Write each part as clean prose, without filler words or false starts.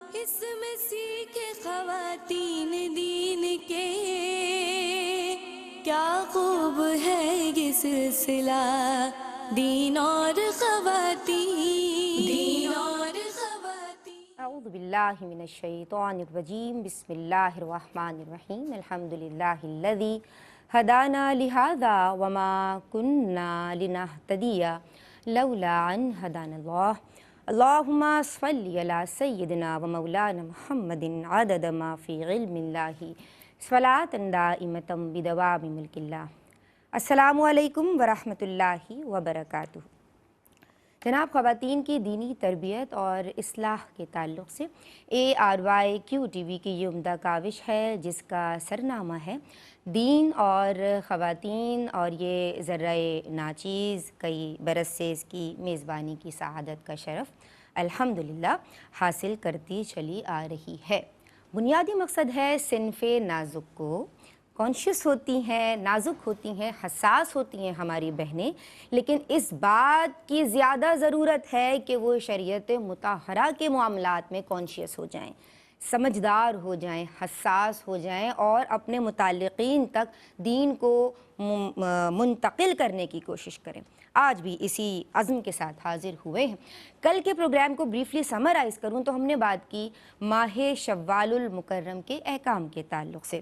اس میں سیکھے خواتین دین کے، کیا خوب ہے یہ سلسلہ دین اور خواتین۔ اعوذ باللہ من الشیطان الرجیم، بسم اللہ الرحمن الرحیم، الحمدللہ الذی ہدانا لہذا وما کننا لنہتدی لولا ان ہدانا اللہ۔ اللہم صلی علی سیدنا و مولانا محمد عدد ما فی علم اللہ صلاۃ دائمۃ بدوام ملک اللہ۔ السلام علیکم ورحمۃ اللہ وبرکاتہ۔ جناب، خواتین کی دینی تربیت اور اصلاح کے تعلق سے ARYQ TV کی یہ عمدہ کاوش ہے جس کا سرنامہ ہے دین اور خواتین، اور یہ ذرہ ناچیز کئی برس سے اس کی میزبانی کی سعادت کا شرف الحمدللہ حاصل کرتی چلی آ رہی ہے۔ بنیادی مقصد ہے صنف نازک کو کانشیس ہوتی ہیں، نازک ہوتی ہیں، حساس ہوتی ہیں ہماری بہنیں، لیکن اس بات کی زیادہ ضرورت ہے کہ وہ شریعت مطہرہ کے معاملات میں کانشیس ہو جائیں، سمجھدار ہو جائیں، حساس ہو جائیں اور اپنے متعلقین تک دین کو منتقل کرنے کی کوشش کریں۔ آج بھی اسی عزم کے ساتھ حاضر ہوئے ہیں۔ کل کے پروگرام کو بریفلی سمرائز کروں تو ہم نے بات کی ماہ شوال المکرم کے احکام کے تعلق سے۔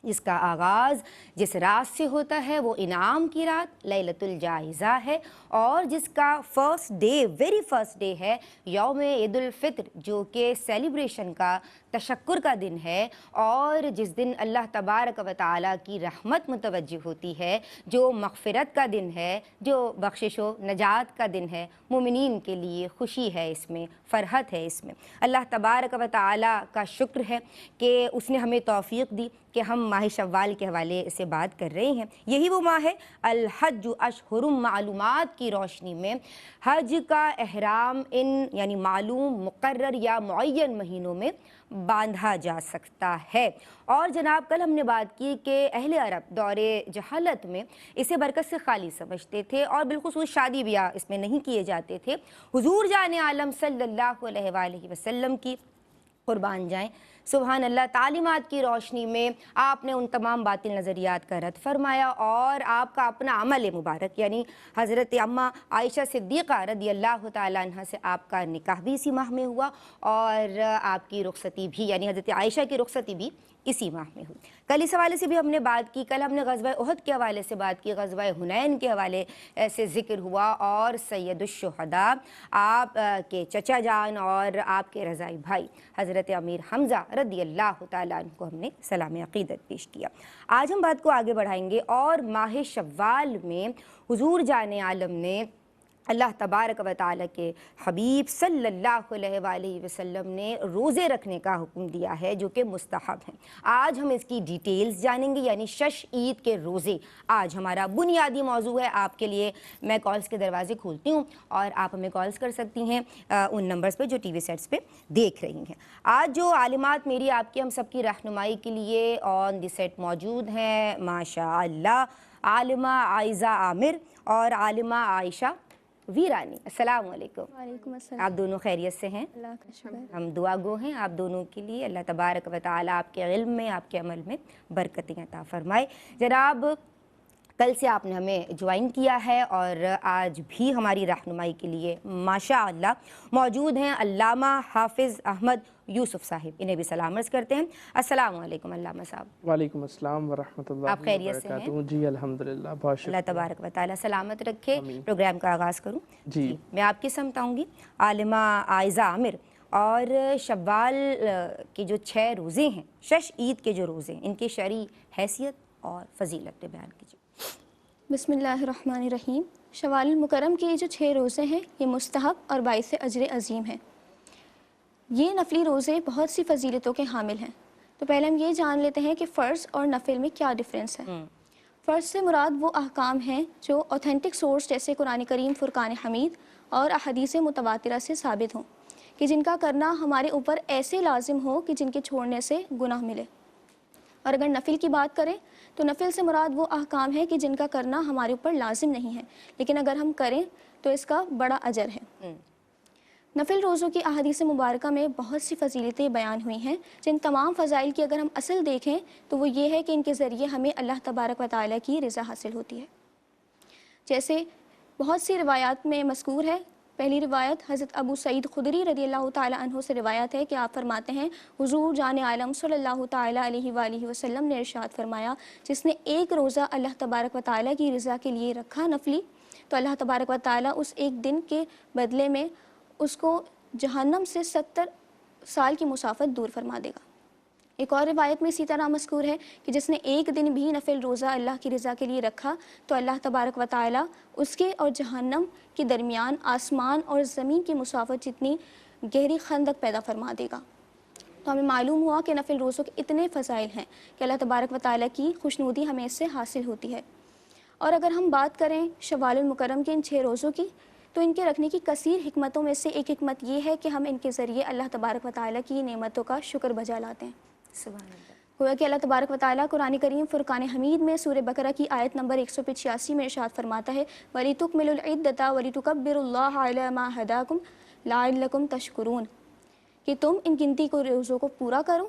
اس کا آغاز جس رات سے ہوتا ہے وہ انعام کی رات لیلۃ الجائزہ ہے، اور جس کا ویری فرسٹ ڈے ہے یوم عید الفطر، جو کہ سیلیبریشن کا، تشکر کا دن ہے، اور جس دن اللہ تبارک و تعالیٰ کی رحمت متوجہ ہوتی ہے، جو مغفرت کا دن ہے، جو بخشش و نجات کا دن ہے۔ مومنین کے لیے خوشی ہے، اس میں فرحت ہے، اس میں اللہ تبارک و تعالیٰ کا شکر ہے کہ اس نے ہمیں توفیق دی کہ ہم ماہ شوال کے حوالے سے بات کر رہے ہیں۔ یہی وہ ماہ ہے الحج اشہر معلومات کی روشنی میں حج کا احرام ان یعنی معلوم، مقرر یا معین مہینوں میں باندھا جا سکتا ہے۔ اور جناب، کل ہم نے بات کی کہ اہل عرب دور جہالت میں اسے برکت سے خالی سمجھتے تھے، اور بالخصوص شادی بیاہ اس میں نہیں کیے جاتے تھے۔ حضور جان عالم صلی اللہ علیہ وآلہ وسلم کی قربان جائیں، سبحان اللہ، تعلیمات کی روشنی میں آپ نے ان تمام باطل نظریات کا رد فرمایا، اور آپ کا اپنا عمل مبارک یعنی حضرت اماں عائشہ صدیقہ رضی اللہ تعالیٰ عنہ سے آپ کا نکاح بھی اسی ماہ میں ہوا، اور آپ کی رخصتی بھی یعنی حضرت عائشہ کی رخصتی بھی اسی ماہ میں ہوئی۔ کل اس حوالے سے بھی ہم نے بات کی، کل ہم نے غزوہ احد کے حوالے سے بات کی، غزوہ حنین کے حوالے سے ذکر ہوا، اور سید الشہداء آپ کے چچا جان اور آپ کے رضائی بھائی حضرت امیر حمزہ رضی اللہ تعالیٰ عنہ کو ہم نے سلام عقیدت پیش کیا۔ آج ہم بات کو آگے بڑھائیں گے، اور ماہ شوال میں حضور جان عالم نے اللہ تبارک و تعالیٰ کے حبیب صلی اللہ علیہ وآلہ وسلم نے روزے رکھنے کا حکم دیا ہے جو کہ مستحب ہیں۔ آج ہم اس کی ڈیٹیلز جانیں گے، یعنی شش عید کے روزے آج ہمارا بنیادی موضوع ہے۔ آپ کے لیے میں کالز کے دروازے کھولتی ہوں، اور آپ ہمیں کالز کر سکتی ہیں ان نمبرز پہ جو ٹی وی سیٹس پہ دیکھ رہی ہیں۔ آج جو عالمات میری، آپ کی، ہم سب کی رہنمائی کے لیے آن دی سیٹ موجود ہیں ماشاء اللہ، عالمہ عائزہ عامر اور عالمہ عائشہ ویرانی۔ السلام علیکم۔ وعلیکم السلام۔ آپ دونوں خیریت سے ہیں؟ اللہ کا شکر۔ ہم دعا گو ہیں آپ دونوں کے لیے، اللہ تبارک و تعالیٰ آپ کے علم میں، آپ کے عمل میں برکتیں عطا فرمائے۔ جناب، کل سے آپ نے ہمیں جوائن کیا ہے، اور آج بھی ہماری رہنمائی کے لیے ماشاء اللہ موجود ہیں علامہ حافظ احمد یوسف صاحب، انہیں بھی سلام عرض کرتے ہیں۔ السلام علیکم علامہ صاحب۔ وعلیکم السلام ورحمۃ اللہ آپ خیریت سے ہیں؟ وبرکاتہ۔ جی الحمدللہ، بہت شکریہ۔ اللہ تبارک و تعالیٰ سلامت رکھے۔ پروگرام کا آغاز کروں؟ جی میں آپ کی سمت آؤں گی، عالمہ عائزہ عامر، اور شوال کے جو 6 روزے ہیں، شش عید کے جو روزے ہیں، ان کی شرعی حیثیت اور فضیلت پہ بیان کیجیے۔ بسم اللہ الرحمن الرحیم۔ شوال المکرم کے جو 6 روزے ہیں یہ مستحب اور باعث اجر عظیم ہیں۔ یہ نفلی روزے بہت سی فضیلتوں کے حامل ہیں۔ تو پہلے ہم یہ جان لیتے ہیں کہ فرض اور نفل میں کیا ڈفرینس ہے۔ فرض سے مراد وہ احکام ہیں جو اوتھینٹک سورس جیسے قرآن کریم، فرقان حمید اور احادیث متواترہ سے ثابت ہوں، کہ جن کا کرنا ہمارے اوپر ایسے لازم ہو کہ جن کے چھوڑنے سے گناہ ملے۔ اور اگر نفل کی بات کریں تو نفل سے مراد وہ احکام ہے کہ جن کا کرنا ہمارے اوپر لازم نہیں ہے، لیکن اگر ہم کریں تو اس کا بڑا اجر ہے۔ نفل روزوں کی احادیث مبارکہ میں بہت سی فضیلتیں بیان ہوئی ہیں، جن تمام فضائل کی اگر ہم اصل دیکھیں تو وہ یہ ہے کہ ان کے ذریعے ہمیں اللہ تبارک و تعالیٰ کی رضا حاصل ہوتی ہے۔ جیسے بہت سی روایات میں مذکور ہے، پہلی روایت حضرت ابو سعید خدری رضی اللہ تعالیٰ عنہ سے روایت ہے کہ آپ فرماتے ہیں حضور جان عالم صلی اللہ تعالیٰ علیہ وآلہ وسلم نے ارشاد فرمایا، جس نے ایک روزہ اللہ تبارک و تعالیٰ کی رضا کے لیے رکھا نفلی، تو اللہ تبارک و تعالیٰ اس ایک دن کے بدلے میں اس کو جہنم سے 70 سال کی مسافت دور فرما دے گا۔ ایک اور روایت میں اسی طرح مذکور ہے کہ جس نے ایک دن بھی نفل روزہ اللہ کی رضا کے لیے رکھا تو اللہ تبارک و تعالیٰ اس کے اور جہنم کے درمیان آسمان اور زمین کی مسافت جتنی گہری خندق پیدا فرما دے گا۔ تو ہمیں معلوم ہوا کہ نفل روزوں کے اتنے فضائل ہیں کہ اللہ تبارک و تعالیٰ کی خوشنودی ہمیں اس سے حاصل ہوتی ہے۔ اور اگر ہم بات کریں شوال المکرم کے ان 6 روزوں کی، تو ان کے رکھنے کی کثیر حکمتوں میں سے ایک حکمت یہ ہے کہ ہم ان کے ذریعے اللہ تبارک و تعالیٰ کی نعمتوں کا شکر بجا لاتے ہیں۔ سبحان اللہ۔ گویا کہ اللہ تبارک و تعالیٰ قرآن کریم فرقان حمید میں سورہ بقرہ کی آیت نمبر 185 میں ارشاد فرماتا ہے وَلِتُكْمِلُوا الْعِدَّةَ وَلِتُكَبِّرُوا اللَّهَ عَلَىٰ مَا هَدَاكُمْ لَعَلَّكُمْ تَشْكُرُونَ، کہ تم ان گنتی کو روزوں کو پورا کرو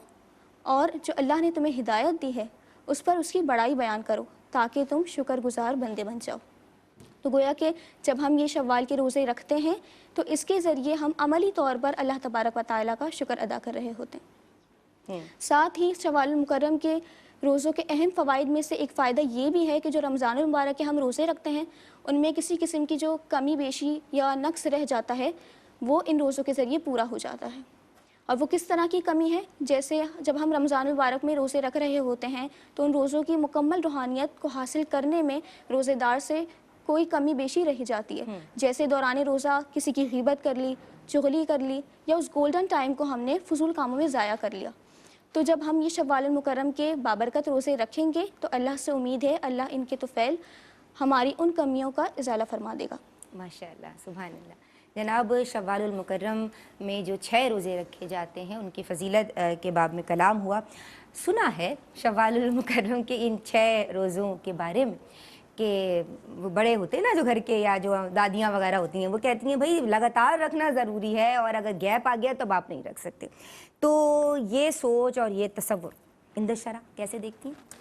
اور جو اللہ نے تمہیں ہدایت دی ہے اس پر اس کی بڑائی بیان کرو تاکہ تم شکر گزار بندے بن جاؤ۔ تو گویا کہ جب ہم یہ شوال کے روزے رکھتے ہیں تو اس کے ذریعے ہم عملی طور پر اللہ تبارک و تعالیٰ کا شکر ادا کر رہے ہوتے ہیں۔ ساتھ ہی شوال المکرم کے روزوں کے اہم فوائد میں سے ایک فائدہ یہ بھی ہے کہ جو رمضان المبارک کے ہم روزے رکھتے ہیں ان میں کسی قسم کی جو کمی بیشی یا نقص رہ جاتا ہے وہ ان روزوں کے ذریعے پورا ہو جاتا ہے۔ اور وہ کس طرح کی کمی ہے؟ جیسے جب ہم رمضان المبارک میں روزے رکھ رہے ہوتے ہیں تو ان روزوں کی مکمل روحانیت کو حاصل کرنے میں روزے دار سے کوئی کمی بیشی رہ جاتی ہے، جیسے دوران روزہ کسی کی غیبت کر لی، چغلی کر لی، یا اس گولڈن ٹائم کو ہم نے فضول کاموں میں ضائع کر لیا۔ تو جب ہم یہ شوال المکرم کے بابرکت روزے رکھیں گے تو اللہ سے امید ہے اللہ ان کے طفیل ہماری ان کمیوں کا ازالہ فرما دے گا۔ ماشاء اللہ، سبحان اللہ۔ جناب، شوال المکرم میں جو 6 روزے رکھے جاتے ہیں ان کی فضیلت کے باب میں کلام ہوا۔ سنا ہے شوال المکرم کے ان 6 روزوں کے بارے میں کہ وہ بڑے ہوتے ہیں نا جو گھر کے یا جو دادیاں وغیرہ ہوتی ہیں وہ کہتی ہیں بھائی لگاتار رکھنا ضروری ہے اور اگر گیپ آ گیا تو آپ نہیں رکھ سکتے۔ تو یہ سوچ اور یہ تصور عند الشرع کیسے دیکھتی ہیں؟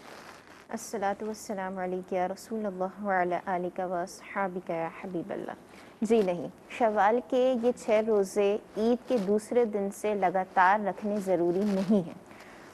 الصلاۃ والسلام علیک یا رسول اللہ وعلی آلک و اصحابک یا حبیب اللہ۔ جی نہیں، شوال کے یہ 6 روزے عید کے دوسرے دن سے لگاتار رکھنے ضروری نہیں ہیں،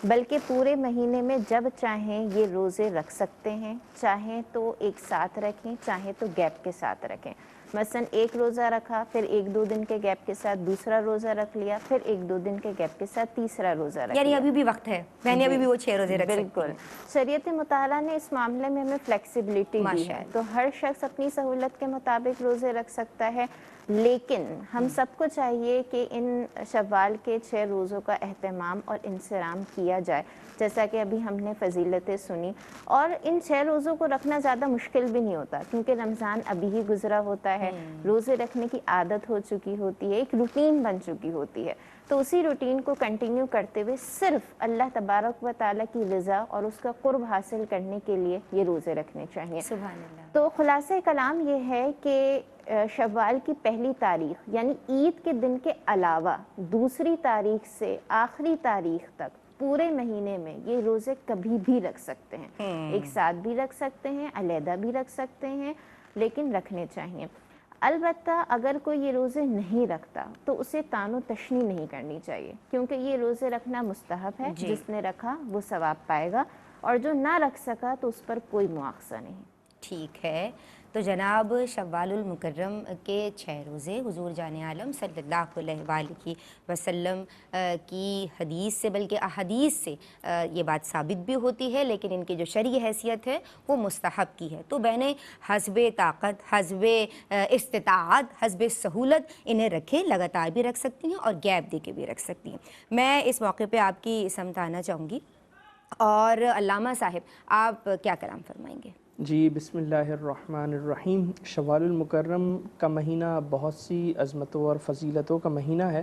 بلکہ پورے مہینے میں جب چاہیں یہ روزے رکھ سکتے ہیں، چاہیں تو ایک ساتھ رکھیں، چاہیں تو گیپ کے ساتھ رکھیں۔ مثلا ایک روزہ رکھا، پھر 1-2 دن کے گیپ کے ساتھ دوسرا روزہ رکھ لیا، پھر 1-2 دن کے گیپ کے ساتھ تیسرا روزہ رکھ لیا۔ یعنی ابھی بھی وقت ہے، یعنی ابھی بھی وہ 6 روزے رکھ سکتی ہیں۔ بالکل، شریعت مطالعہ نے اس معاملے میں ہمیں فلیکسیبلٹی دی ہے، تو ہر شخص اپنی سہولت کے مطابق روزے رکھ سکتا ہے، لیکن ہم سب کو چاہیے کہ ان شوال کے 6 روزوں کا اہتمام اور انصرام کیا جائے، جیسا کہ ابھی ہم نے فضیلتیں سنی۔ اور ان 6 روزوں کو رکھنا زیادہ مشکل بھی نہیں ہوتا کیونکہ رمضان ابھی ہی گزرا ہوتا ہے، روزے رکھنے کی عادت ہو چکی ہوتی ہے، ایک روٹین بن چکی ہوتی ہے، تو اسی روٹین کو کنٹینیو کرتے ہوئے صرف اللہ تبارک و تعالیٰ کی رضا اور اس کا قرب حاصل کرنے کے لیے یہ روزے رکھنے چاہیے۔ سبحان اللہ۔ تو خلاصہ کلام یہ ہے کہ شوال کی پہلی تاریخ یعنی عید کے دن کے علاوہ دوسری تاریخ سے آخری تاریخ تک پورے مہینے میں یہ روزے کبھی بھی رکھ سکتے ہیں، ایک ساتھ بھی رکھ سکتے ہیں، علیحدہ بھی رکھ سکتے ہیں، لیکن رکھنے چاہیے۔ البتہ اگر کوئی یہ روزے نہیں رکھتا تو اسے تان و تشنی نہیں کرنی چاہیے، کیونکہ یہ روزے رکھنا مستحب ہے، جس نے رکھا وہ ثواب پائے گا، اور جو نہ رکھ سکا تو اس پر کوئی مواخذہ نہیں۔ ٹھیک ہے، تو جناب شوال المکرم کے 6 روزے حضور جان عالم صلی اللہ علیہ وآلہ وسلم کی حدیث سے بلکہ احادیث سے یہ بات ثابت بھی ہوتی ہے، لیکن ان کی جو شرعی حیثیت ہے وہ مستحب کی ہے، تو بہنیں حسب طاقت، حسب استطاعت، حسب سہولت انہیں رکھیں، لگاتار بھی رکھ سکتی ہیں اور گیپ دے کے بھی رکھ سکتی ہیں۔ میں اس موقع پہ آپ کی سمت آنا چاہوں گی، اور علامہ صاحب آپ کیا کلام فرمائیں گے؟ جی، بسم اللہ الرحمن الرحیم۔ شوال المکرم کا مہینہ بہت سی عظمتوں اور فضیلتوں کا مہینہ ہے،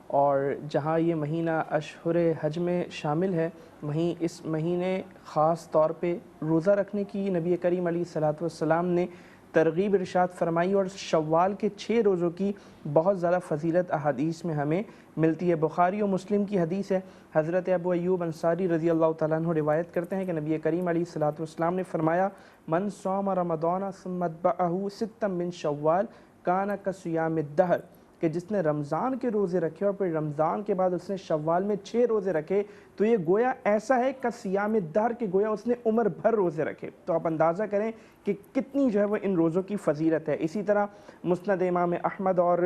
اور جہاں یہ مہینہ اشہر حج میں شامل ہے وہیں اس مہینے خاص طور پہ روزہ رکھنے کی نبی کریم علیہ الصلوۃ والسلام نے ترغیب ارشاد فرمائی اور شوال کے 6 روزوں کی بہت زیادہ فضیلت احادیث میں ہمیں ملتی ہے۔ بخاری و مسلم کی حدیث ہے، حضرت ابو ایوب انصاری رضی اللہ تعالیٰ عنہ روایت کرتے ہیں کہ نبی کریم علیہ الصلوۃ والسلام نے فرمایا من صام رمضان ثم اتبعہ ستا من شوال کان کصیام الدہر، کہ جس نے رمضان کے روزے رکھے اور پھر رمضان کے بعد اس نے شوال میں 6 روزے رکھے تو یہ گویا ایسا ہے کہ صیام الدہر کے گویا اس نے عمر بھر روزے رکھے۔ تو آپ اندازہ کریں کہ کتنی جو ہے وہ ان روزوں کی فضیلت ہے۔ اسی طرح مسند امام احمد اور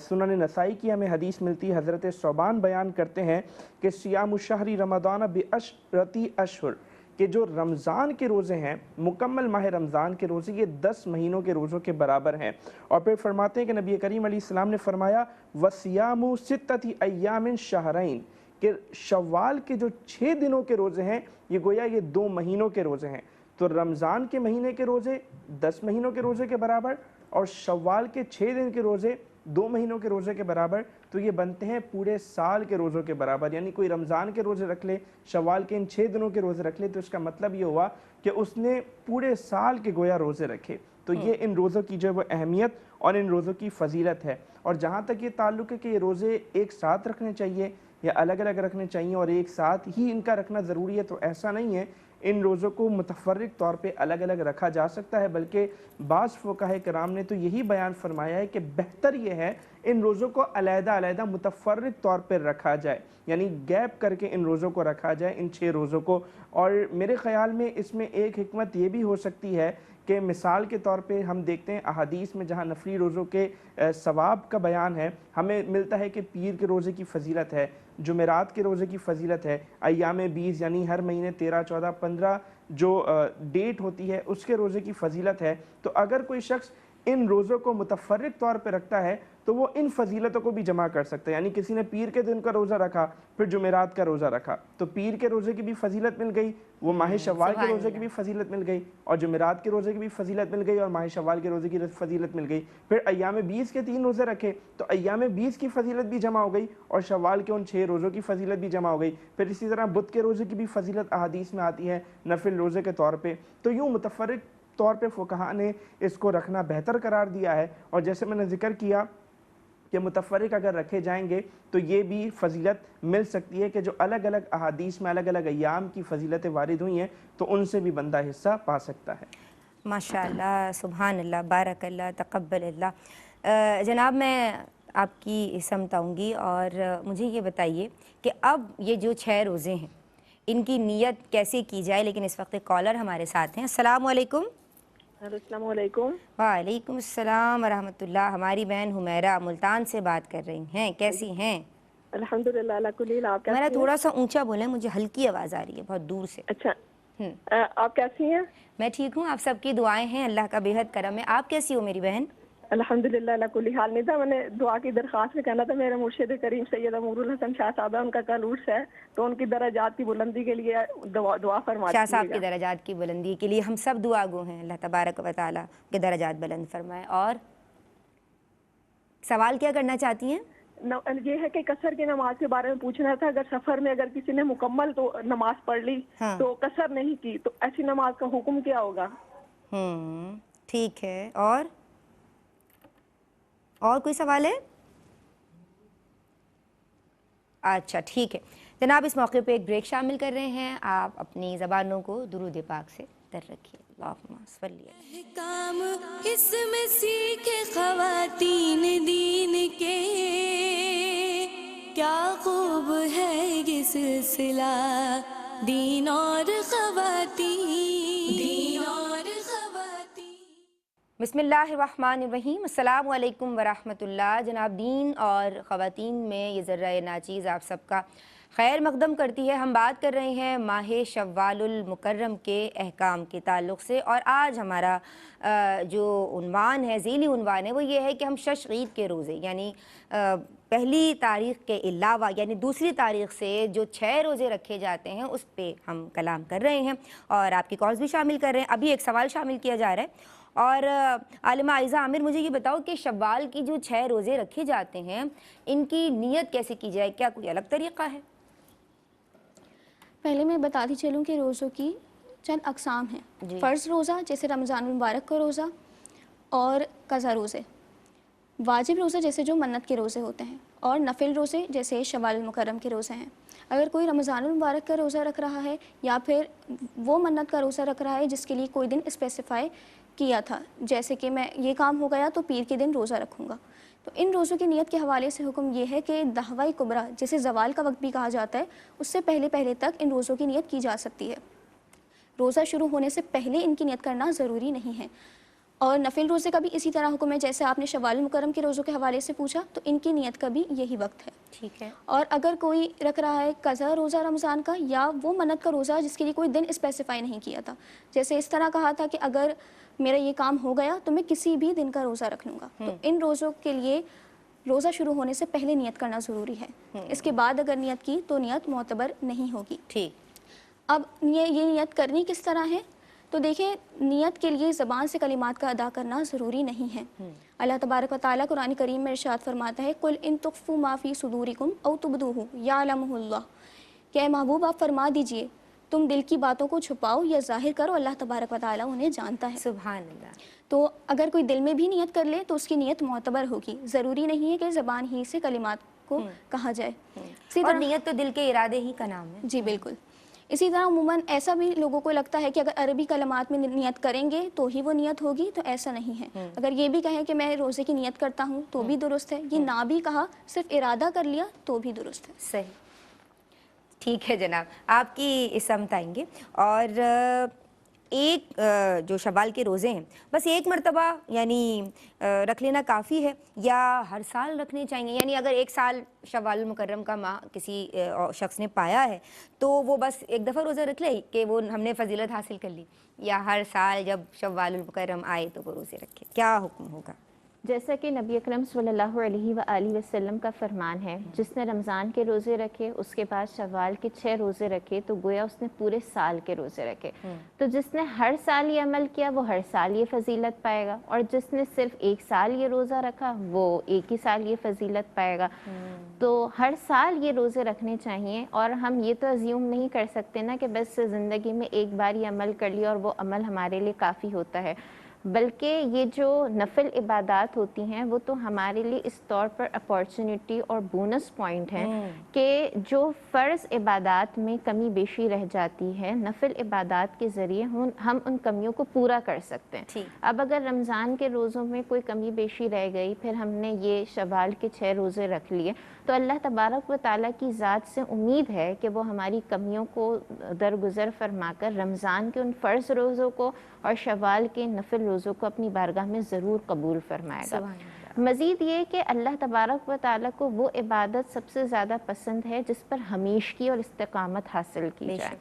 سنن نسائی کی ہمیں حدیث ملتی ہے، حضرت ثوبان بیان کرتے ہیں کہ صیام الشہر رمضان بعشرۃ اشہر، کہ جو رمضان کے روزے ہیں، مکمل ماہ رمضان کے روزے، یہ 10 مہینوں کے روزوں کے برابر ہیں۔ اور پھر فرماتے ہیں کہ نبی کریم علیہ السلام نے فرمایا وَصِيَامُ سِتَّةِ أَيَّامٍ شَهْرَيْن، کہ شوال کے جو 6 دنوں کے روزے ہیں یہ گویا یہ 2 مہینوں کے روزے ہیں۔ تو رمضان کے مہینے کے روزے 10 مہینوں کے روزے کے برابر اور شوال کے 6 دن کے روزے 2 مہینوں کے روزے کے برابر، تو یہ بنتے ہیں پورے سال کے روزوں کے برابر۔ یعنی کوئی رمضان کے روزے رکھ لے، شوال کے ان 6 دنوں کے روزے رکھ لے تو اس کا مطلب یہ ہوا کہ اس نے پورے سال کے گویا روزے رکھے۔ تو یہ ان روزوں کی جو ہے وہ اہمیت اور ان روزوں کی فضیلت ہے۔ اور جہاں تک یہ تعلق ہے کہ یہ روزے ایک ساتھ رکھنے چاہیے یا الگ الگ رکھنے چاہیے اور ایک ساتھ ہی ان کا رکھنا ضروری ہے، تو ایسا نہیں ہے۔ ان روزوں کو متفرق طور پہ الگ الگ رکھا جا سکتا ہے، بلکہ بعض فقہاء کرام نے تو یہی بیان فرمایا ہے کہ بہتر یہ ہے ان روزوں کو علیحدہ علیحدہ متفرق طور پہ رکھا جائے، یعنی گیپ کر کے ان روزوں کو رکھا جائے، ان 6 روزوں کو۔ اور میرے خیال میں اس میں ایک حکمت یہ بھی ہو سکتی ہے کہ مثال کے طور پہ ہم دیکھتے ہیں احادیث میں جہاں نفلی روزوں کے ثواب کا بیان ہے، ہمیں ملتا ہے کہ پیر کے روزے کی فضیلت ہے، جمعرات کے روزے کی فضیلت ہے، ایام 20 یعنی ہر مہینے 13، 14، 15 جو ڈیٹ ہوتی ہے اس کے روزے کی فضیلت ہے۔ تو اگر کوئی شخص ان روزوں کو متفرق طور پہ رکھتا ہے تو وہ ان فضیلتوں کو بھی جمع کر سکتا ہے۔ یعنی کسی نے پیر کے دن کا روزہ رکھا پھر جمعرات کا روزہ رکھا تو پیر کے روزے کی بھی فضیلت مل گئی، وہ ماہ شوال کے روزے کی بھی فضیلت مل گئی، اور جمعرات کے روزے کی بھی فضیلت مل گئی اور ماہ شوال کے روزے کی فضیلت مل گئی۔ پھر ایام 20 کے 3 روزے رکھے تو ایام 20 کی فضیلت بھی جمع ہو گئی اور شوال کے ان 6 روزوں کی فضیلت بھی جمع ہو گئی۔ پھر اسی طرح بدھ کے روزے کی بھی فضیلت احادیث میں آتی ہے نفل روزے کے طور پہ۔ تو یوں متفرق طور پہ فقہاء نے اس کو رکھنا بہتر قرار دیا ہے، اور جیسے میں نے ذکر کیا کہ متفرق اگر رکھے جائیں گے تو یہ بھی فضیلت مل سکتی ہے کہ جو الگ الگ احادیث میں الگ الگ ایام کی فضیلتیں وارد ہوئی ہیں تو ان سے بھی بندہ حصہ پا سکتا ہے۔ ماشاءاللہ، سبحان اللہ، بارک اللہ، تقبل اللہ۔ جناب میں آپ کی سمت آؤں گی اور مجھے یہ بتائیے کہ اب یہ جو 6 روزے ہیں ان کی نیت کیسے کی جائے، لیکن اس وقت ایک کالر ہمارے ساتھ ہیں۔ السلام علیکم۔ السلام علیکم۔ وعلیکم السلام ورحمۃ اللہ۔ ہماری بہن حمیرہ ملتان سے بات کر رہی ہیں، کیسی ہیں؟ الحمدللہ، اللہ کل حال۔ آپ کیسی ہیں؟ میرا تھوڑا سا اونچا بولیں، مجھے ہلکی آواز آ رہی ہے بہت دور سے۔ اچھا، آپ کیسی ہیں؟ میں ٹھیک ہوں، آپ سب کی دعائیں ہیں، اللہ کا بے حد کرم ہے۔ آپ کیسی ہو میری بہن؟ الحمدللہ، اللہ کل حال۔ نہیں تھا میں نے دعا کی درخواست میں کہنا تھا، میرے مرشد کریم سید امور الحسن شاہ صاحب ان کا کل عرس ہے تو ان کی درجات کی بلندی کے لیے دعا فرمائیے۔ شاہ صاحب کی درجات کی بلندی کے لیے ہم سب دعا گو ہیں، اللہ تبارک و تعالیٰ کے درجات بلند فرمائے۔ اور سوال کیا کرنا چاہتی ہیں؟ یہ ہے کہ قصر کی نماز کے بارے میں پوچھنا تھا۔ اگر سفر میں اگر کسی نے مکمل تو نماز پڑھ لی تو قصر نہیں کی تو ایسی نماز کا حکم کیا ہوگا؟ ٹھیک ہے، اور کوئی سوال ہے؟ اچھا ٹھیک ہے جناب، اس موقع پہ ایک بریک شامل کر رہے ہیں۔ آپ اپنی زبانوں کو درود پاک سے در رکھیے۔ اللہم صلی اللہ۔ احکام اس میں سیکھے خواتین دین کے، کیا خوب ہے یہ سلسلہ دین اور خواتین، دین اور خواتین۔ بسم اللہ الرحمن الرحیم۔ السلام علیکم ورحمۃ اللہ۔ جناب، دین اور خواتین میں یہ ذرہ ناچیز آپ سب کا خیر مقدم کرتی ہے۔ ہم بات کر رہے ہیں ماہ شوال المکرم کے احکام کے تعلق سے، اور آج ہمارا جو عنوان ہے، ذیلی عنوان ہے، وہ یہ ہے کہ ہم شش عید کے روزے یعنی پہلی تاریخ کے علاوہ یعنی دوسری تاریخ سے جو 6 روزے رکھے جاتے ہیں اس پہ ہم کلام کر رہے ہیں، اور آپ کی کالز بھی شامل کر رہے ہیں۔ ابھی ایک سوال شامل کیا جا رہا ہے، اور عالمہ عائزہ عامر، مجھے یہ بتاؤ کہ شوال کی جو 6 روزے رکھے جاتے ہیں ان کی نیت کیسے کی جائے؟ کیا کوئی الگ طریقہ ہے؟ پہلے میں بتاتی چلوں کہ روزوں کی چند اقسام ہیں۔ فرض روزہ جیسے رمضان المبارک کا روزہ، اور قضا روزے، واجب روزے جیسے جو منت کے روزے ہوتے ہیں، اور نفل روزے جیسے شوال المکرم کے روزے ہیں۔ اگر کوئی رمضان المبارک کا روزہ رکھ رہا ہے یا پھر وہ منت کا روزہ رکھ رہا ہے جس کے لیے کوئی دن اسپیسیفائی کیا تھا، جیسے کہ میں یہ کام ہو گیا تو پیر کے دن روزہ رکھوں گا، تو ان روزوں کی نیت کے حوالے سے حکم یہ ہے کہ دہوہ کبریٰ جسے زوال کا وقت بھی کہا جاتا ہے، اس سے پہلے تک ان روزوں کی نیت کی جا سکتی ہے۔ روزہ شروع ہونے سے پہلے ان کی نیت کرنا ضروری نہیں ہے۔ اور نفل روزے کا بھی اسی طرح حکم ہے، جیسے آپ نے شوال المکرم کے روزوں کے حوالے سے پوچھا، تو ان کی نیت کا بھی یہی وقت ہے۔ ٹھیک ہے۔ اور اگر کوئی رکھ رہا ہے قضا روزہ رمضان کا یا وہ منت کا روزہ جس کے لیے کوئی دن اسپیسیفائی نہیں کیا تھا، جیسے اس طرح کہا تھا کہ اگر میرا یہ کام ہو گیا تو میں کسی بھی دن کا روزہ رکھ لوں گا، تو ان روزوں کے لیے روزہ شروع ہونے سے پہلے نیت کرنا ضروری ہے۔ اس کے بعد اگر نیت کی تو نیت معتبر نہیں ہوگی۔ ٹھیک۔ اب یہ نیت کرنی کس طرح ہے؟ تو دیکھیں، نیت کے لیے زبان سے کلمات کا ادا کرنا ضروری نہیں ہے۔ اللہ تبارک و تعالیٰ قرآن کریم میں ارشاد فرماتا ہے، قُلْ إِن تُخْفُوا مَا فِي صُدُورِكُمْ أَوْ تُبْدُوهُ يَعْلَمُهُ اللَّهُ، کہ اے محبوب آپ فرما دیجئے تم دل کی باتوں کو چھپاؤ یا ظاہر کرو، اللہ تبارک و تعالیٰ انہیں جانتا ہے۔ سبحان اللہ۔ تو اگر کوئی دل میں بھی نیت کر لے تو اس کی نیت معتبر ہوگی، ضروری نہیں ہے کہ زبان ہی سے کلمات کو کہا جائے۔ اور نیت تو دل کے ارادے ہی کا نام ہے۔ جی بالکل۔ اسی طرح عموماً ایسا بھی لوگوں کو لگتا ہے کہ اگر عربی کلمات میں نیت کریں گے تو ہی وہ نیت ہوگی، تو ایسا نہیں ہے۔ اگر یہ بھی کہیں کہ میں روزے کی نیت کرتا ہوں تو بھی درست ہے، یہ نہ بھی کہا، صرف ارادہ کر لیا تو بھی درست ہے۔ صحیح، ٹھیک ہے جناب، آپ کی سمت آئیں گے۔ اور ایک جو شوال کے روزے ہیں بس ایک مرتبہ یعنی رکھ لینا کافی ہے یا ہر سال رکھنے چاہیے؟ یعنی اگر ایک سال شوال المکرم کا ماہ کسی شخص نے پایا ہے تو وہ بس ایک دفعہ روزہ رکھ لے کہ وہ ہم نے فضیلت حاصل کر لی، یا ہر سال جب شوال المکرم آئے تو وہ روزے رکھے؟ کیا حکم ہوگا؟ جیسا کہ نبی اکرم صلی اللہ علیہ وآلہ وسلم کا فرمان ہے، جس نے رمضان کے روزے رکھے اس کے بعد شوال کے 6 روزے رکھے تو گویا اس نے پورے سال کے روزے رکھے۔ تو جس نے ہر سال یہ عمل کیا وہ ہر سال یہ فضیلت پائے گا، اور جس نے صرف ایک سال یہ روزہ رکھا وہ ایک ہی سال یہ فضیلت پائے گا۔ تو ہر سال یہ روزے رکھنے چاہیے، اور ہم یہ تو ازیوم نہیں کر سکتے نا کہ بس زندگی میں ایک بار یہ عمل کر لیا اور وہ عمل ہمارے لیے کافی ہوتا ہے، بلکہ یہ جو نفل عبادات ہوتی ہیں وہ تو ہمارے لیے اس طور پر اپارچونٹی اور بونس پوائنٹ ہیں کہ جو فرض عبادات میں کمی بیشی رہ جاتی ہے، نفل عبادات کے ذریعے ہم ان کمیوں کو پورا کر سکتے ہیں۔ اب اگر رمضان کے روزوں میں کوئی کمی بیشی رہ گئی، پھر ہم نے یہ شوال کے 6 روزے رکھ لیے، تو اللہ تبارک و تعالیٰ کی ذات سے امید ہے کہ وہ ہماری کمیوں کو درگزر فرما کر رمضان کے ان فرض روزوں کو اور شوال کے نفل روزوں کو اپنی بارگاہ میں ضرور قبول فرمائے گا۔ مزید یہ کہ اللہ تبارک و تعالیٰ کو وہ عبادت سب سے زیادہ پسند ہے جس پر ہمیشگی اور استقامت حاصل کی جائے۔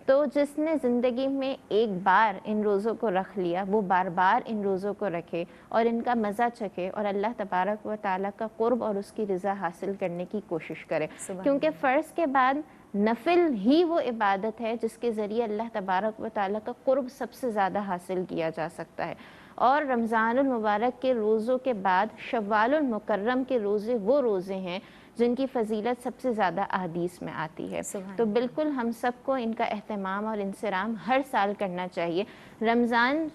تو جس نے زندگی میں ایک بار ان روزوں کو رکھ لیا وہ بار بار ان روزوں کو رکھے اور ان کا مزہ چکھے، اور اللہ تبارک و تعالیٰ کا قرب اور اس کی رضا حاصل کرنے کی کوشش کرے، کیونکہ فرض کے بعد نفل ہی وہ عبادت ہے جس کے ذریعے اللہ تبارک و تعالیٰ کا قرب سب سے زیادہ حاصل کیا جا سکتا ہے۔ اور رمضان المبارک کے روزوں کے بعد شوال المکرم کے روزے وہ روزے ہیں جن کی فضیلت سب سے زیادہ احادیث میں آتی ہے۔ تو بالکل ہم سب کو ان کا اہتمام اور انصرام ہر سال کرنا چاہیے۔ رمضان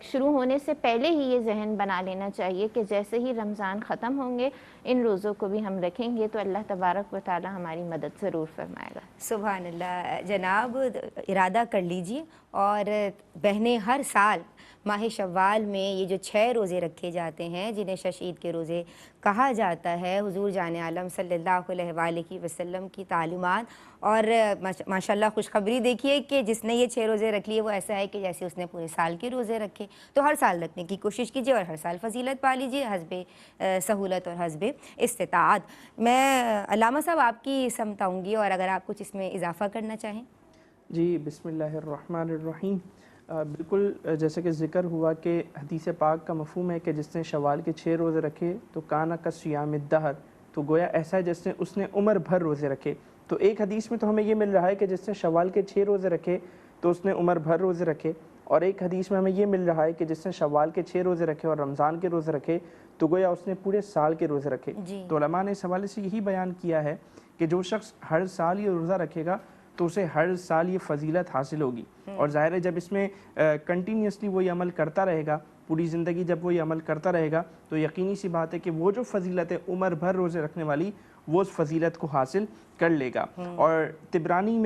شروع ہونے سے پہلے ہی یہ ذہن بنا لینا چاہیے کہ جیسے ہی رمضان ختم ہوں گے ان روزوں کو بھی ہم رکھیں گے تو اللہ تبارک و تعالی ہماری مدد ضرور فرمائے گا۔ سبحان اللہ۔ جناب ارادہ کر لیجئے، اور بہنیں ہر سال ماہ شوال میں یہ جو 6 روزے رکھے جاتے ہیں جنہیں شش عید کے روزے کہا جاتا ہے، حضور جان عالم صلی اللہ علیہ وآلہ وسلم کی تعلیمات، اور ماشاءاللہ خوشخبری دیکھیے کہ جس نے یہ 6 روزے رکھ لیے وہ ایسا ہے کہ جیسے اس نے پورے سال کے روزے رکھے۔ تو ہر سال رکھنے کی کوشش کیجیے اور ہر سال فضیلت پا لیجیے حسب سہولت اور حسب استطاعت۔ میں علامہ صاحب آپ کی سمت آؤں گی، اور اگر آپ کچھ اس میں اضافہ کرنا چاہیں۔ جی بسم اللہ الرحمن الرحیم۔ بالکل جیسے کہ ذکر ہوا کہ حدیث پاک کا مفہوم ہے کہ جس نے شوال کے 6 روزے رکھے تو کانا کا صیام الدہر، تو گویا ایسا ہے جس نے اس نے عمر بھر روزے رکھے۔ تو ایک حدیث میں تو ہمیں یہ مل رہا ہے کہ جس نے شوال کے 6 روزے رکھے تو اس نے عمر بھر روزے رکھے، اور ایک حدیث میں ہمیں یہ مل رہا ہے کہ جس نے شوال کے 6 روزے رکھے اور رمضان کے روزے رکھے تو گویا اس نے پورے سال کے روزے رکھے۔ تو علماء نے اس حوالے سے یہی بیان کیا ہے کہ جو شخص ہر سال یہ روزہ رکھے گا تو اسے ہر سال یہ فضیلت حاصل ہوگی، اور ظاہر ہے جب اس میں کنٹینیوسلی وہ یہ عمل کرتا رہے گا پوری زندگی جب وہ یہ عمل کرتا رہے گا تو یقینی سی بات ہے کہ وہ جو فضیلت ہے عمر بھر روزے رکھنے والی وہ اس فضیلت کو حاصل کر لے گا۔ اور تبرانی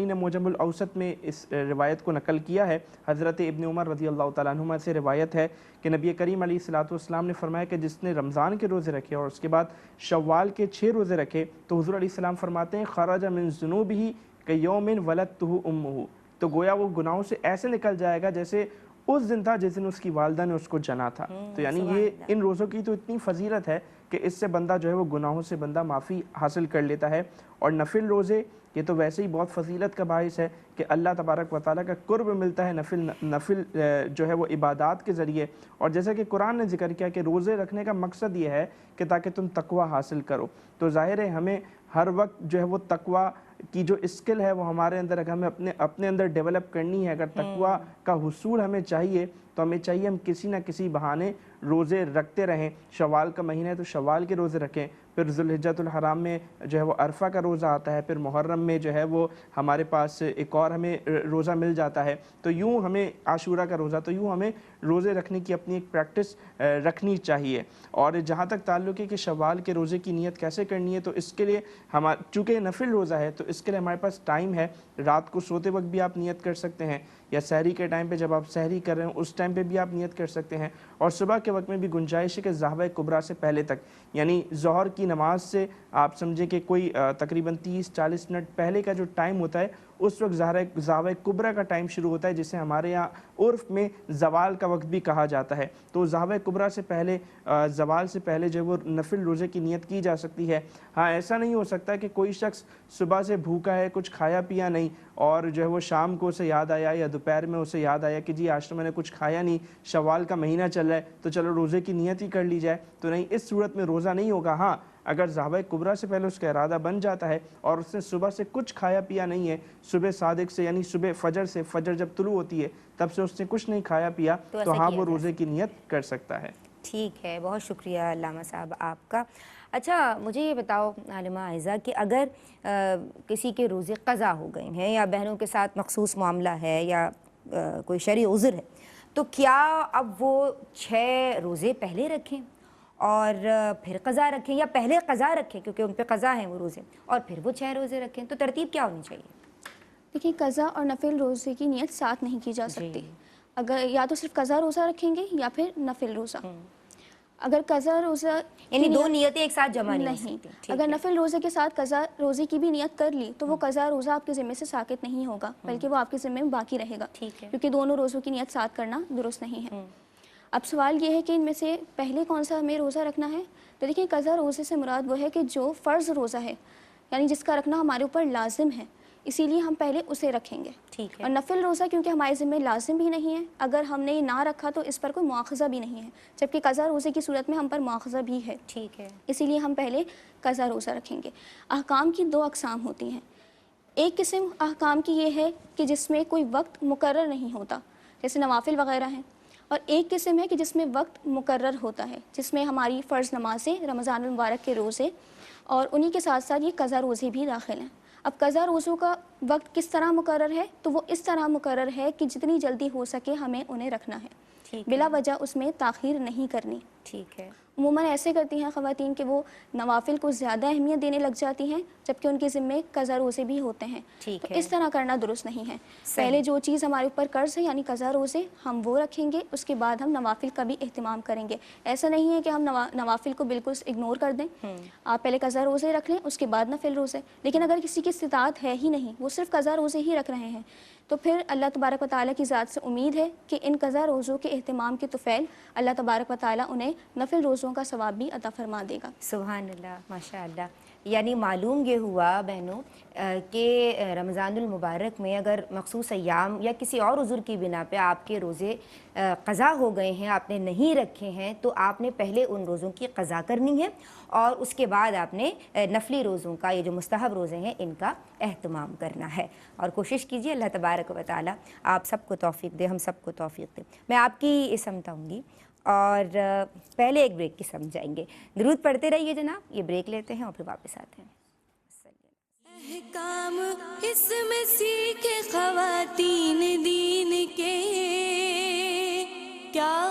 نے معجم الاوسط میں اس روایت کو نقل کیا ہے۔ حضرت ابن عمر رضی اللہ تعالیٰ عنہما سے روایت ہے کہ نبی کریم علیہ الصلوۃ والسلام نے فرمایا کہ جس نے رمضان کے روزے رکھے اور اس کے بعد شوال کے 6 روزے رکھے تو حضور علیہ السلام فرماتے ہیں خرج من ذنوبہ کیوم ولدتہ امہ، تو گویا وہ گناہوں سے ایسے نکل جائے گا جیسے اس دن تھا جس دن اس کی والدہ نے اس کو جنا تھا۔ تو یعنی یہ ان روزوں کی تو اتنی فضیلت ہے کہ اس سے بندہ جو ہے وہ گناہوں سے بندہ معافی حاصل کر لیتا ہے۔ اور نفل روزے یہ تو ویسے ہی بہت فضیلت کا باعث ہے کہ اللہ تبارک و تعالیٰ کا قرب ملتا ہے نفل جو ہے وہ عبادات کے ذریعے۔ اور جیسا کہ قرآن نے ذکر کیا کہ روزے رکھنے کا مقصد یہ ہے کہ تاکہ تم تقوی حاصل کرو، تو ظاہر ہے ہمیں ہر وقت جو ہے وہ تقوی کی جو اسکل ہے وہ ہمارے اندر اگر ہمیں اپنے اندر ڈیولپ کرنی ہے، اگر تقوی کا حصول ہمیں چاہیے تو ہمیں چاہیے ہم کسی نہ کسی بہانے روزے رکھتے رہیں۔ شوال کا مہینہ ہے تو شوال کے روزے رکھیں، پھر ذوالحجۃ الحرام میں جو ہے وہ عرفہ کا روزہ آتا ہے، پھر محرم میں جو ہے وہ ہمارے پاس ایک اور ہمیں روزہ مل جاتا ہے، تو یوں ہمیں عاشورہ کا روزہ، تو یوں ہمیں روزے رکھنے کی اپنی ایک پریکٹس رکھنی چاہیے۔ اور جہاں تک تعلق ہے کہ شوال کے روزے کی نیت کیسے کرنی ہے، تو اس کے لیے چونکہ نفل روزہ ہے تو اس کے لیے ہمارے پاس ٹائم ہے۔ رات کو سوتے وقت بھی آپ نیت کر سکتے ہیں، یا سحری کے ٹائم پہ جب آپ سحری کر رہے ہیں اس ٹائم پہ بھی آپ نیت کر سکتے ہیں، اور صبح کے وقت میں بھی گنجائش ہے کہ ظہر کبریٰ سے پہلے تک، یعنی ظہر کی نماز سے آپ سمجھیں کہ کوئی تقریباً 30-40 منٹ پہلے کا جو ٹائم ہوتا ہے اس وقت ظہر کبریٰ کا ٹائم شروع ہوتا ہے، جسے ہمارے یہاں عرف میں زوال کا وقت بھی کہا جاتا ہے۔ تو ظہر کبریٰ سے پہلے زوال سے پہلے جو وہ نفل روزے کی نیت کی جا سکتی ہے۔ ہاں ایسا نہیں ہو سکتا کہ کوئی شخص صبح سے بھوکا ہے، کچھ کھایا پیا نہیں، اور جو ہے وہ شام کو اسے یاد آیا یا دوپہر میں اسے یاد آیا کہ جی آج تو میں نے کچھ کھایا نہیں، شوال کا مہینہ چل رہا ہے تو چلو روزے کی نیت ہی کر لی جائے، تو نہیں، اس صورت میں روزہ نہیں ہوگا۔ ہاں اگر ظہر کبریٰ سے پہلے اس کا ارادہ بن جاتا ہے اور اس نے صبح سے کچھ کھایا پیا نہیں ہے، صبح صادق سے یعنی صبح فجر جب طلوع ہوتی ہے تب سے اس نے کچھ نہیں کھایا پیا، تو ہاں وہ روزے کی نیت کر سکتا ہے۔ ٹھیک ہے، بہت شکریہ علامہ صاحب آپ کا۔ اچھا مجھے یہ بتاؤ عالمہ عائزہ کہ اگر کسی کے روزے قضا ہو گئے ہیں یا بہنوں کے ساتھ مخصوص معاملہ ہے یا کوئی شرعی عذر ہے، تو کیا اب وہ 6 روزے پہلے رکھیں اور پھر قضا رکھیں، یا پہلے قضا رکھیں کیونکہ ان پہ قضا ہیں وہ روزے اور پھر وہ 6 روزے رکھیں؟ تو ترتیب کیا ہونی چاہیے؟ دیکھیں قضا اور نفل روزے کی نیت ساتھ نہیں کی جا سکتی، اگر یا تو صرف قضا روزہ رکھیں گے یا پھر نفل روزہ۔ اگر قضا روزہ یعنی دو نیتیں ایک ساتھ جمع نہیں ہو سکتی۔ اگر نفل روزے کے ساتھ قضا روزے کی بھی نیت کر لی تو وہ قضا روزہ آپ کے ذمہ سے ساقط نہیں ہوگا، بلکہ وہ آپ کے ذمہ میں باقی رہے گا، کیونکہ دونوں روزوں کی نیت ساتھ کرنا درست نہیں ہے۔ اب سوال یہ ہے کہ ان میں سے پہلے کون سا ہمیں روزہ رکھنا ہے؟ تو دیکھیں قضا روزے سے مراد وہ ہے کہ جو فرض روزہ ہے، یعنی جس کا رکھنا ہمارے اوپر لازم ہے، اسی لیے ہم پہلے اسے رکھیں گے۔ اور نفل روزہ کیونکہ ہمارے ذمہ لازم بھی نہیں ہے، اگر ہم نے یہ نہ رکھا تو اس پر کوئی مواخذہ بھی نہیں ہے، جبکہ قضا روزے کی صورت میں ہم پر مواخذہ بھی ہے، اسی لیے ہم پہلے قضا روزہ رکھیں گے۔ احکام کی 2 اقسام ہوتی ہیں۔ ایک قسم احکام کی یہ ہے کہ جس میں کوئی وقت مقرر نہیں ہوتا، جیسے نوافل وغیرہ ہیں، اور ایک قسم ہے کہ جس میں وقت مقرر ہوتا ہے، جس میں ہماری فرض نمازیں، رمضان المبارک کے روزے، اور انہی کے ساتھ ساتھ یہ قضا روزے بھی داخل ہیں۔ اب قضا روزوں کا وقت کس طرح مقرر ہے؟ تو وہ اس طرح مقرر ہے کہ جتنی جلدی ہو سکے ہمیں انہیں رکھنا ہے، بلا وجہ اس میں تاخیر نہیں کرنی۔ ٹھیک ہے۔ عموماً ایسے کرتی ہیں خواتین کہ وہ نوافل کو زیادہ اہمیت دینے لگ جاتی ہیں جبکہ ان کے ذمے قضا روزے بھی ہوتے ہیں، تو اس طرح کرنا درست نہیں ہے۔ پہلے جو چیز ہمارے اوپر قرض ہے یعنی قضا روزے ہم وہ رکھیں گے، اس کے بعد ہم نوافل کا بھی اہتمام کریں گے۔ ایسا نہیں ہے کہ ہم نوافل کو بالکل اگنور کر دیں، آپ پہلے قضا روزے رکھ لیں اس کے بعد نفل روزے۔ لیکن اگر کسی کی استطاعت ہے ہی نہیں، وہ صرف قضا روزے ہی رکھ رہے ہیں، تو پھر اللہ تبارک و تعالیٰ کی ذات سے امید ہے کہ ان قضا روزوں کے اہتمام کے طفیل اللہ تبارک و تعالیٰ انہیں نفل روزوں کا ثواب بھی عطا فرما دے گا۔ سبحان اللہ، ماشاء اللہ۔ یعنی معلوم یہ ہوا بہنوں کہ رمضان المبارک میں اگر مخصوص ایام یا کسی اور عذر کی بنا پہ آپ کے روزے قضا ہو گئے ہیں، آپ نے نہیں رکھے ہیں، تو آپ نے پہلے ان روزوں کی قضا کرنی ہے اور اس کے بعد آپ نے نفلی روزوں کا، یہ جو مستحب روزے ہیں، ان کا اہتمام کرنا ہے۔ اور کوشش کیجیے اللہ تبارک و تعالیٰ آپ سب کو توفیق دے، ہم سب کو توفیق دے۔ میں آپ کی سمت آؤں گی اور پہلے ایک بریک کی سمجھائیں گے۔ درود پڑھتے رہیے جناب، یہ بریک لیتے ہیں اور پھر واپس آتے ہیں۔ احکام اس میں سیکھے خواتین دین کے، کیا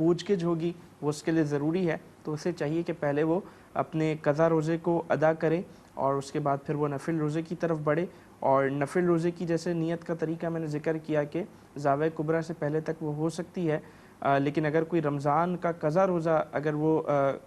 پوچھ گچھ ہوگی وہ اس کے لیے ضروری ہے، تو اسے چاہیے کہ پہلے وہ اپنے قضا روزے کو ادا کرے اور اس کے بعد پھر وہ نفل روزے کی طرف بڑھے۔ اور نفل روزے کی جیسے نیت کا طریقہ میں نے ذکر کیا کہ زاویہ کبریٰ سے پہلے تک وہ ہو سکتی ہے، لیکن اگر کوئی رمضان کا قضا روزہ اگر وہ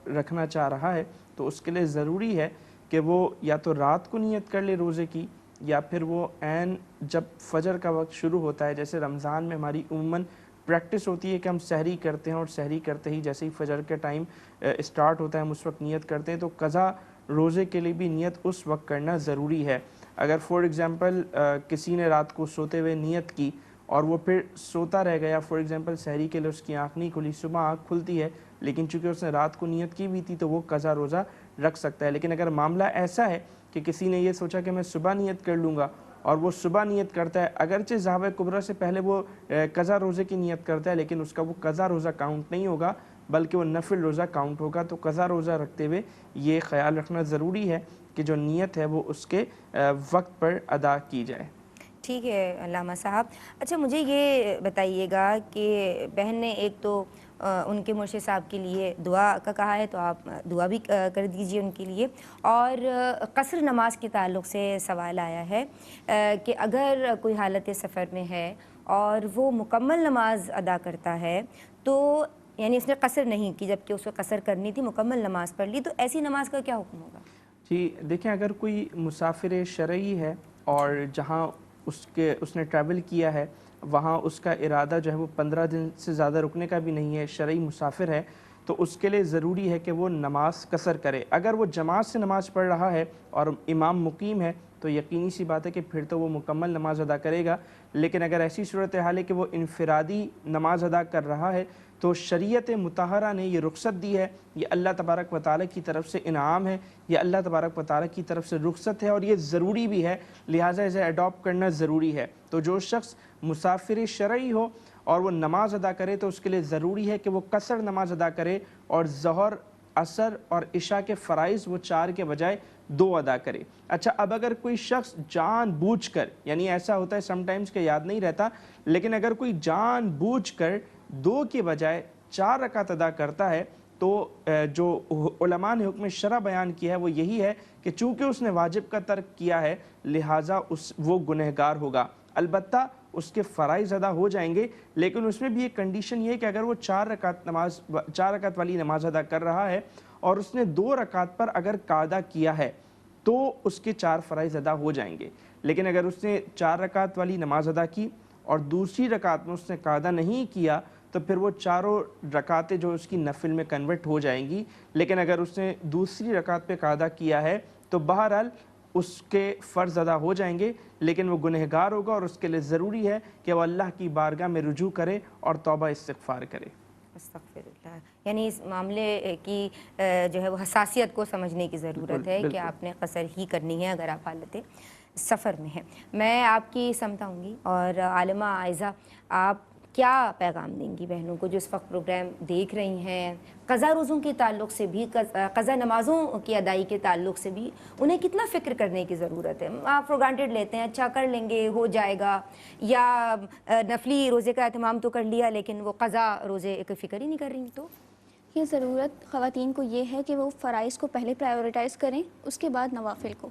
رکھنا چاہ رہا ہے تو اس کے لیے ضروری ہے کہ وہ یا تو رات کو نیت کر لے روزے کی، یا پھر وہ عین جب فجر کا وقت شروع ہوتا ہے، جیسے رمضان میں ہماری عموماً پریکٹس ہوتی ہے کہ ہم سحری کرتے ہیں اور سحری کرتے ہی جیسے ہی فجر کا ٹائم اسٹارٹ ہوتا ہے ہم اس وقت نیت کرتے ہیں، تو قضا روزے کے لیے بھی نیت اس وقت کرنا ضروری ہے۔ اگر فار ایگزامپل کسی نے رات کو سوتے ہوئے نیت کی اور وہ پھر سوتا رہ گیا، فار ایگزامپل سحری کے لیے اس کی آنکھ نہیں کھلی، صبح آنکھ کھلتی ہے لیکن چونکہ اس نے رات کو نیت کی ہوئی تھی تو وہ قضا روزہ رکھ سکتا ہے۔ لیکن اگر معاملہ ایسا ہے کہ کسی نے یہ سوچا کہ میں صبح نیت کر لوں گا اور وہ صبح نیت کرتا ہے، اگرچہ زاویہ کبریٰ سے پہلے وہ قضا روزے کی نیت کرتا ہے لیکن اس کا وہ قضا روزہ کاؤنٹ نہیں ہوگا بلکہ وہ نفل روزہ کاؤنٹ ہوگا، تو قضا روزہ رکھتے ہوئے یہ خیال رکھنا ضروری ہے کہ جو نیت ہے وہ اس کے وقت پر ادا کی جائے۔ ٹھیک ہے علامہ صاحب۔ اچھا مجھے یہ بتائیے گا کہ بہن نے ایک تو ان کے مرشد صاحب کے لیے دعا کا کہا ہے، تو آپ دعا بھی کر دیجئے ان کے لیے، اور قصر نماز کے تعلق سے سوال آیا ہے کہ اگر کوئی حالت سفر میں ہے اور وہ مکمل نماز ادا کرتا ہے تو یعنی اس نے قصر نہیں کی جبکہ اس کو قصر کرنی تھی، مکمل نماز پڑھ لی، تو ایسی نماز کا کیا حکم ہوگا؟ جی دیکھیں، اگر کوئی مسافر شرعی ہے اور جہاں اس نے ٹریول کیا ہے وہاں اس کا ارادہ جو ہے وہ 15 دن سے زیادہ رکنے کا بھی نہیں ہے، شرعی مسافر ہے، تو اس کے لیے ضروری ہے کہ وہ نماز قصر کرے۔ اگر وہ جماعت سے نماز پڑھ رہا ہے اور امام مقیم ہے تو یقینی سی بات ہے کہ پھر تو وہ مکمل نماز ادا کرے گا، لیکن اگر ایسی صورتحال ہے کہ وہ انفرادی نماز ادا کر رہا ہے تو شریعت مطہرہ نے یہ رخصت دی ہے، یہ اللہ تبارک و تعالیٰ کی طرف سے انعام ہے، یہ اللہ تبارک و تعالیٰ کی طرف سے رخصت ہے اور یہ ضروری بھی ہے، لہٰذا اسے اڈاپٹ کرنا ضروری ہے۔ تو جو شخص مسافر شرعی ہو اور وہ نماز ادا کرے تو اس کے لیے ضروری ہے کہ وہ قصر نماز ادا کرے اور ظہر، عصر اور عشاء کے فرائض وہ 4 کے بجائے 2 ادا کرے۔ اچھا، اب اگر کوئی شخص جان بوجھ کر، یعنی ایسا ہوتا ہے سم ٹائمز کہ یاد نہیں رہتا، لیکن اگر کوئی جان بوجھ کر 2 کے بجائے 4 رکعت ادا کرتا ہے تو جو علماء نے حکم شرع بیان کیا ہے وہ یہی ہے کہ چونکہ اس نے واجب کا ترک کیا ہے لہٰذا وہ گنہگار ہوگا۔ البتہ اس کے فرائض ادا ہو جائیں گے، لیکن اس میں بھی ایک کنڈیشن یہ ہے کہ اگر وہ 4 رکعت والی نماز ادا کر رہا ہے اور اس نے 2 رکعت پر اگر قاعدہ کیا ہے تو اس کے 4 فرائض ادا ہو جائیں گے، لیکن اگر اس نے 4 رکعت والی نماز ادا کی اور دوسری رکعت میں اس نے قاعدہ نہیں کیا تو پھر وہ 4 رکعتیں جو اس کی نفل میں کنورٹ ہو جائیں گی، لیکن اگر اس نے دوسری رکعت پہ قاعدہ کیا ہے تو بہرحال اس کے فرض ادا ہو جائیں گے، لیکن وہ گنہگار ہوگا اور اس کے لیے ضروری ہے کہ وہ اللہ کی بارگاہ میں رجوع کرے اور توبہ استغفار کرے۔ استغفر اللہ، یعنی اس معاملے کی جو ہے وہ حساسیت کو سمجھنے کی ضرورت ہے کہ آپ نے قصر ہی کرنی ہے اگر آپ حالت سفر میں ہیں۔ میں آپ کی سمت آؤں گی، اور عالمہ عائزہ آپ کیا پیغام دیں گی بہنوں کو جو اس وقت پروگرام دیکھ رہی ہیں، قضا روزوں کے تعلق سے بھی، قضا نمازوں کی ادائی کے تعلق سے بھی انہیں کتنا فکر کرنے کی ضرورت ہے؟ آپ فور گرانٹیڈ لیتے ہیں، اچھا کر لیں گے، ہو جائے گا، یا نفلی روزے کا اہتمام تو کر لیا لیکن وہ قضا روزے کی فکر ہی نہیں کر رہی؟ تو یہ ضرورت خواتین کو یہ ہے کہ وہ فرائض کو پہلے پرائیورٹائز کریں، اس کے بعد نوافل کو۔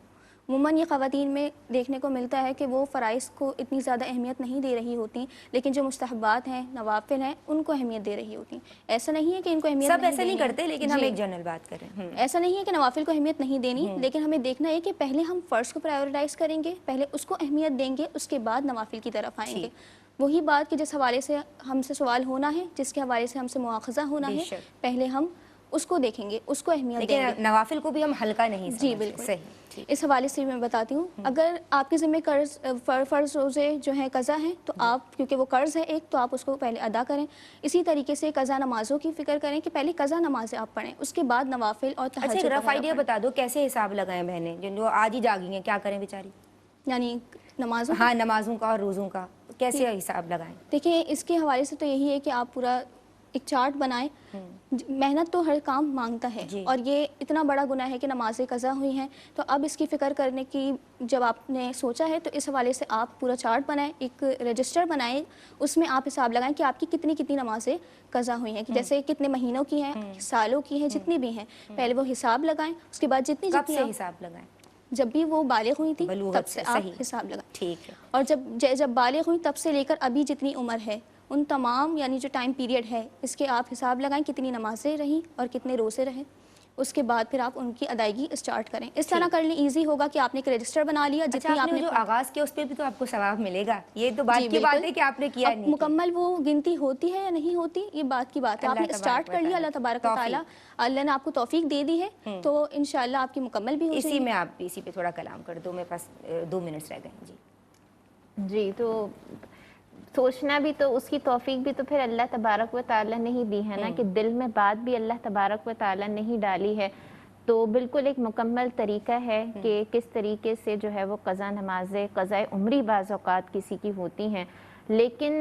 عموماً یہ خواتین میں دیکھنے کو ملتا ہے کہ وہ فرائض کو اتنی زیادہ اہمیت نہیں دے رہی ہوتی، لیکن جو مستحبات ہیں، نوافل ہیں، ان کو اہمیت دے رہی ہوتی۔ ایسا نہیں ہے کہ ان کو اہمیت سب ایسا نہیں کرتے، لیکن ہم جی، ایک جنرل بات کریں۔ ایسا نہیں ہے کہ نوافل کو اہمیت نہیں دینی، لیکن ہمیں دیکھنا ہے کہ پہلے ہم فرض کو پرائیورٹائز کریں گے، پہلے اس کو اہمیت دیں گے، اس کے بعد نوافل کی طرف آئیں گے۔ وہی بات کہ جس حوالے سے ہم سے سوال ہونا ہے، جس کے حوالے سے ہم سے مواخذہ ہونا ہے، پہلے ہم اس کو دیکھیں گے، اس کو اہمیت دیں گے۔ نوافل کو بھی ہم ہلکا نہیں سمجھتے۔ جی بالکل صحیح۔ اس حوالے سے میں بتاتی ہوں، اگر آپ کے ذمہ فرض روزے جو ہیں قضا ہیں تو آپ، کیونکہ وہ قرض ہے ایک، تو آپ اس کو پہلے ادا کریں۔ اسی طریقے سے قضا نمازوں کی فکر کریں کہ پہلے قضا نمازیں آپ پڑھیں، اس کے بعد نوافل اور تہجد۔ اچھا، رف آئیڈیا بتا دو کیسے حساب لگائیں بہنیں جو آج ہی جاگی ہیں، کیا کریں بیچاری؟ یعنی نمازوں، ہاں، نمازوں کا اور روزوں کا کیسے حساب لگائیں؟ دیکھیں اس کے حوالے سے تو یہی ہے کہ آپ پورا ایک چارٹ بنائیں. محنت تو ہر کام مانگتا ہے اور یہ اتنا بڑا گناہ ہے کہ نمازیں قضا ہوئی ہیں, تو اب اس کی فکر کرنے کی جب آپ نے سوچا ہے تو اس حوالے سے آپ پورا چارٹ بنائیں, ایک رجسٹر بنائیں, اس میں آپ حساب لگائیں کہ آپ کی کتنی نمازیں قضا ہوئی ہیں, کہ جیسے کتنے مہینوں کی ہیں, سالوں کی ہیں, جتنی بھی ہیں, پہلے وہ حساب لگائیں. اس کے بعد جتنی حساب لگائیں, جب بھی وہ بالغ ہوئی تھی تب سے آپ حساب لگائیں. ٹھیک ہے. اور جب بالغ ہوئی تب سے لے کر ابھی جتنی عمر ہے ان تمام یعنی جو ٹائم پیریڈ ہے اس کے آپ حساب لگائیں کتنی نمازیں رہیں اور کتنے روزے رہیں. اس کے بعد پھر آپ ان کی ادائیگی اسٹارٹ کریں. اس طرح کر لیں, ایزی ہوگا کہ آپ نے ایک رجسٹر بنا لیا. جتنی آپ نے جو آغاز کیا اس پہ بھی تو آپ کو ثواب ملے گا. یہ تو بات کی بات ہے کہ آپ نے کیا نہیں. مکمل وہ گنتی ہوتی ہے یا نہیں ہوتی یہ بات کی بات ہے. آپ نے اسٹارٹ کر لیا, اللہ تبارک و تعالیٰ اللہ نے آپ کو توفیق دے دی ہے تو انشاءاللہ آپ کی مکمل بھی ہو جائے گی. اسی میں آپ اسی پہ تھوڑا کلام کر دو, میرے پاس 2 منٹس رہ گئے. جی تو سوچنا بھی تو اس کی توفیق بھی تو پھر اللہ تبارک و تعالیٰ نے ہی دی ہے نا, کہ دل میں بات بھی اللہ تبارک و تعالیٰ نے ہی ڈالی ہے. تو بالکل ایک مکمل طریقہ ہے کہ کس طریقے سے جو ہے وہ قضا نمازیں, قضاء عمری بعض اوقات کسی کی ہوتی ہیں, لیکن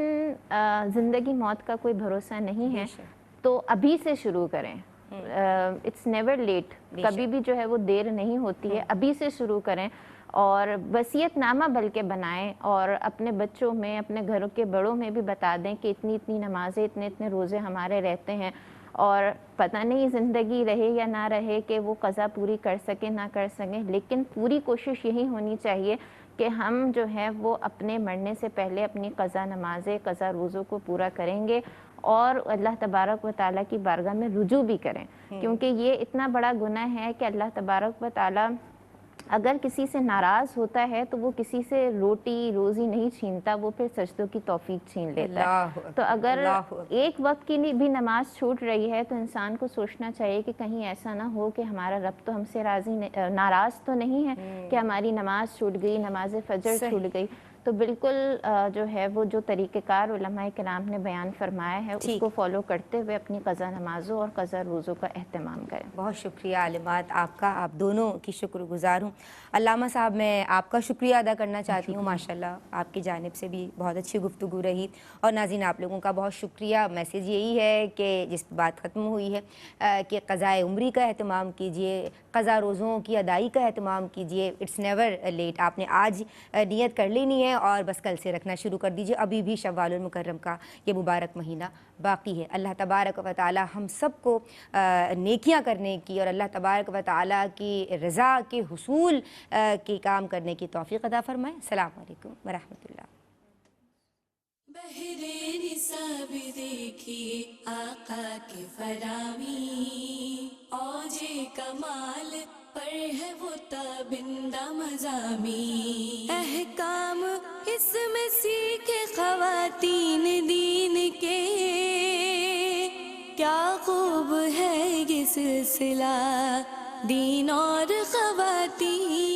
زندگی موت کا کوئی بھروسہ نہیں ہے. تو ابھی سے شروع کریں, اٹس نیور لیٹ, کبھی بھی جو ہے وہ دیر نہیں ہوتی ہے, ابھی سے شروع کریں. اور وصیت نامہ بلکہ بنائیں اور اپنے بچوں میں, اپنے گھروں کے بڑوں میں بھی بتا دیں کہ اتنی نمازیں, اتنے روزے ہمارے رہتے ہیں, اور پتہ نہیں زندگی رہے یا نہ رہے کہ وہ قضا پوری کر سکیں نہ کر سکیں, لیکن پوری کوشش یہی ہونی چاہیے کہ ہم جو ہے وہ اپنے مرنے سے پہلے اپنی قضا نمازیں, قضا روزوں کو پورا کریں گے اور اللہ تبارک و تعالیٰ کی بارگاہ میں رجوع بھی کریں. کیونکہ یہ اتنا بڑا گناہ ہے کہ اللہ تبارک و تعالیٰ اگر کسی سے ناراض ہوتا ہے تو وہ کسی سے روٹی روزی نہیں چھینتا, وہ پھر سجدوں کی توفیق چھین لیتا ہے. تو اگر ایک وقت کی بھی نماز چھوٹ رہی ہے تو انسان کو سوچنا چاہیے کہ کہیں ایسا نہ ہو کہ ہمارا رب تو ہم سے ناراض تو نہیں ہے کہ ہماری نماز چھوٹ گئی, نماز فجر چھوٹ گئی. تو بالکل جو ہے وہ جو طریقہ کار علماء کرام نے بیان فرمایا ہے اس کو فالو کرتے ہوئے اپنی قضا نمازوں اور قضا روزوں کا اہتمام کریں. بہت شکریہ عالمات آپ کا, آپ دونوں کی شکر گزار ہوں. علامہ صاحب میں آپ کا شکریہ ادا کرنا چاہتی ہوں. ماشاءاللہ آپ کی جانب سے بھی بہت اچھی گفتگو رہی, اور ناظرین آپ لوگوں کا بہت شکریہ. میسیج یہی ہے کہ جس بات ختم ہوئی ہے کہ قضاء عمری کا اہتمام کیجئے, قضا روزوں کی ادائی کا اہتمام کیجئے. It's never late. آپ نے آج نیت کر لینی ہے اور بس کل سے رکھنا شروع کر دیجئے. ابھی بھی شوال المکرم کا یہ مبارک مہینہ باقی ہے. اللہ تبارک و تعالی ہم سب کو نیکیاں کرنے کی اور اللہ تبارک و تعالی کی رضا کے حصول کے کام کرنے کی توفیق عطا فرمائے. السلام علیکم ورحمۃ اللہ. بہرے نصاب دیکھیے آقا کے فرامی, اوجے کمال پر ہے وہ تابندہ مضامی. احکام اس میں سیکھے خواتین دین کے, کیا خوب ہے یہ سلسلہ دین اور خواتین.